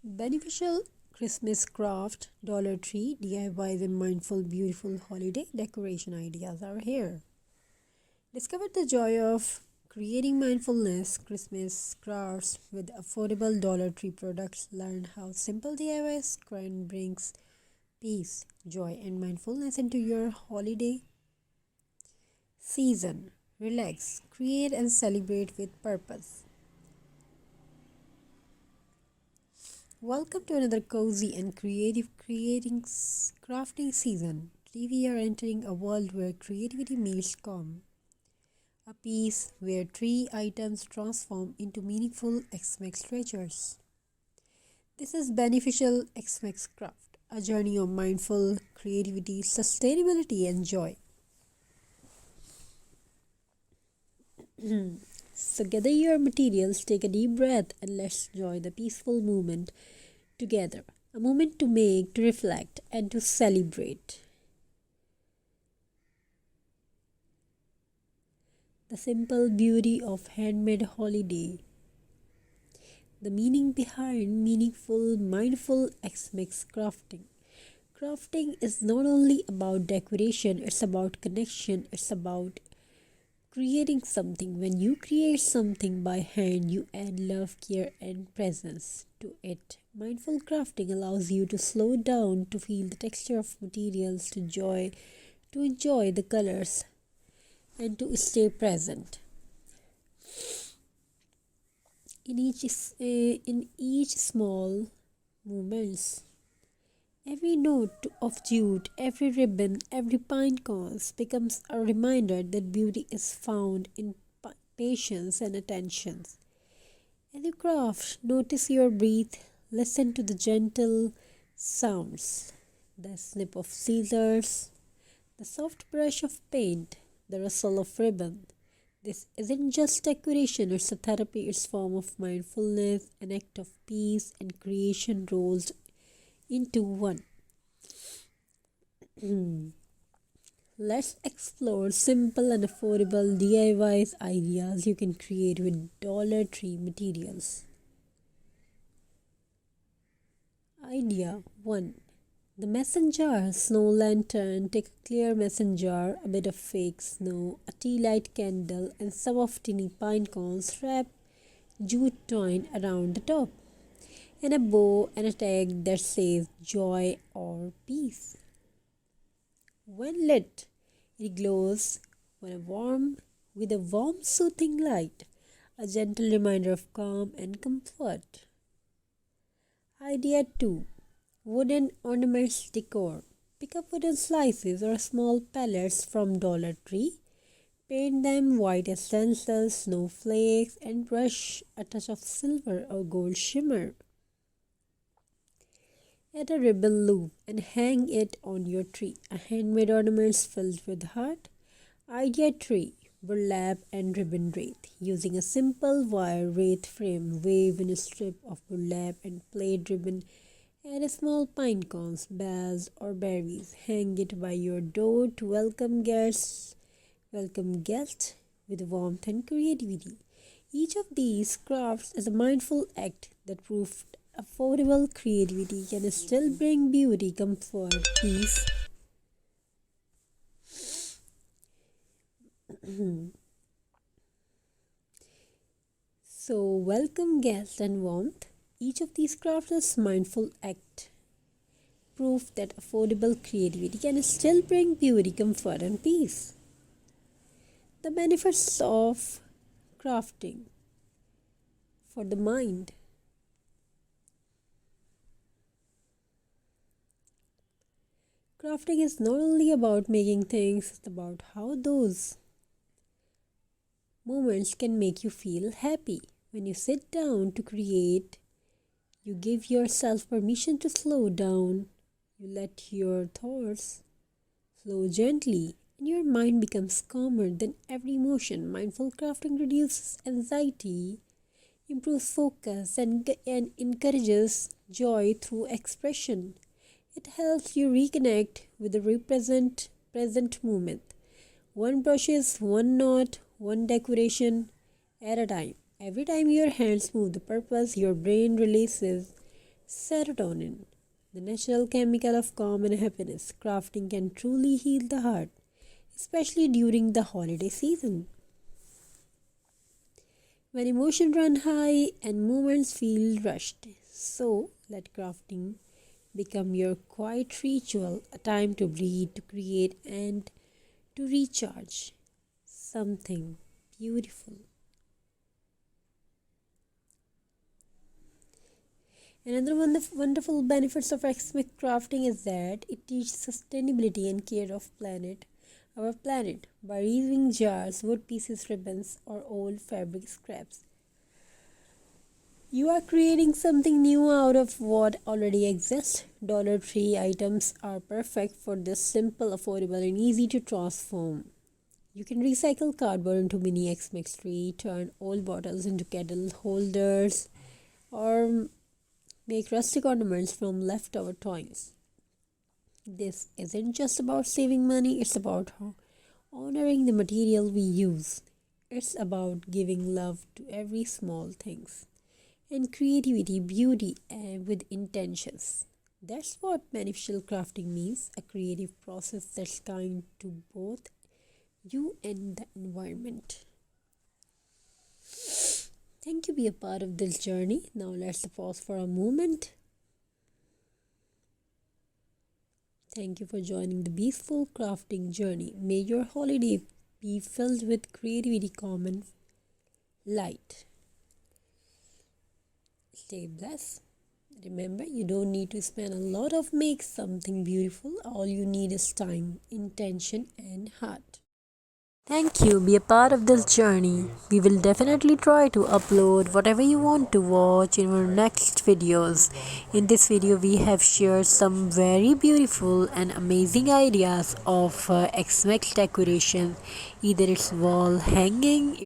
Beneficial Christmas craft, Dollar Tree, DIYs, and mindful, beautiful holiday decoration ideas are here. Discover the joy of creating mindfulness Christmas crafts with affordable Dollar Tree products. Learn how simple DIYs can brings peace, joy, and mindfulness into your holiday season. Relax, create, and celebrate with purpose. Welcome to another cozy and creative crafting season. Today we are entering a world where creativity meets calm, a piece where tree items transform into meaningful Xmas treasures. This is beneficial Xmas craft, a journey of mindful creativity, sustainability, and joy. So gather your materials, take a deep breath, and let's enjoy the peaceful moment together. A moment to make, to reflect, and to celebrate. The simple beauty of handmade holiday. The meaning behind meaningful, mindful Xmas crafting. Crafting is not only about decoration, it's about connection, it's about creating something. When you create something by hand, you add love, care, and presence to it. Mindful crafting allows you to slow down, to feel the texture of materials, to enjoy the colors, and to stay present. In each small moments, every note of jute, every ribbon, every pine cones becomes a reminder that beauty is found in patience and attention. As you craft, notice your breath, listen to the gentle sounds, the snip of scissors, the soft brush of paint, the rustle of ribbon. This isn't just decoration, it's a therapy, it's a form of mindfulness, an act of peace and creation rolled into one. Let's explore simple and affordable DIYs ideas you can create with Dollar Tree materials. Idea 1. The mason jar, snow lantern. Take a clear mason jar, a bit of fake snow, a tea light candle, and some of tiny pine cones. Wrap jute twine around the top, and a bow and a tag that says joy or peace. When lit, it glows when with a warm, soothing light, a gentle reminder of calm and comfort. Idea 2. Wooden ornaments decor. Pick up wooden slices or small pellets from Dollar Tree. Paint them white as stencils, snowflakes, and brush a touch of silver or gold shimmer. Add a ribbon loop and hang it on your tree. A handmade ornaments filled with heart. Idea 3. Burlap and ribbon wreath. Using a simple wire wreath frame, wave in a strip of burlap and plaid ribbon. Add a small pine cones, bells, or berries. Hang it by your door to welcome guests. Welcome guests with warmth and creativity. Each of these crafts is a mindful act that proves affordable creativity can still bring beauty, comfort, peace. So, welcome guests and warmth. Each of these crafts is mindful act. Proof that affordable creativity can still bring beauty, comfort, and peace. The benefits of crafting for the mind. Crafting is not only about making things, it's about how those moments can make you feel happy. When you sit down to create, you give yourself permission to slow down. You let your thoughts flow gently, and your mind becomes calmer than every emotion. Mindful crafting reduces anxiety, improves focus, and encourages joy through expression. It helps you reconnect with the present moment. One brushes, one knot, one decoration at a time. Every time your hands move the purpose, your brain releases Serotonin, the natural chemical of calm and happiness. Crafting can truly heal the heart, especially during the holiday season, when emotions run high and moments feel rushed. So, let crafting become your quiet ritual, a time to breathe, to create, and to recharge. Something beautiful. Another one of the wonderful benefits of Xmix crafting is that it teaches sustainability and care of our planet, by reusing jars, wood pieces, ribbons, or old fabric scraps. You are creating something new out of what already exists. Dollar Tree items are perfect for this simple, affordable, and easy to transform. You can recycle cardboard into mini Xmix tree, turn old bottles into kettle holders, or make rustic ornaments from leftover toys. This isn't just about saving money, it's about honoring the material we use. It's about giving love to every small things and creativity, beauty, and with intentions. That's what beneficial crafting means, a creative process that's kind to both you and the environment. Thank you, be a part of this journey. Now let's pause for a moment. Thank you for joining the peaceful crafting journey. May your holiday be filled with creativity, calm, and light. Stay blessed. Remember, you don't need to spend a lot of make something beautiful. All you need is time, intention, and heart. Thank you. Be a part of this journey. We will definitely try to upload whatever you want to watch in our next videos. In this video, we have shared some very beautiful and amazing ideas of Xmax decoration. Either it's wall hanging,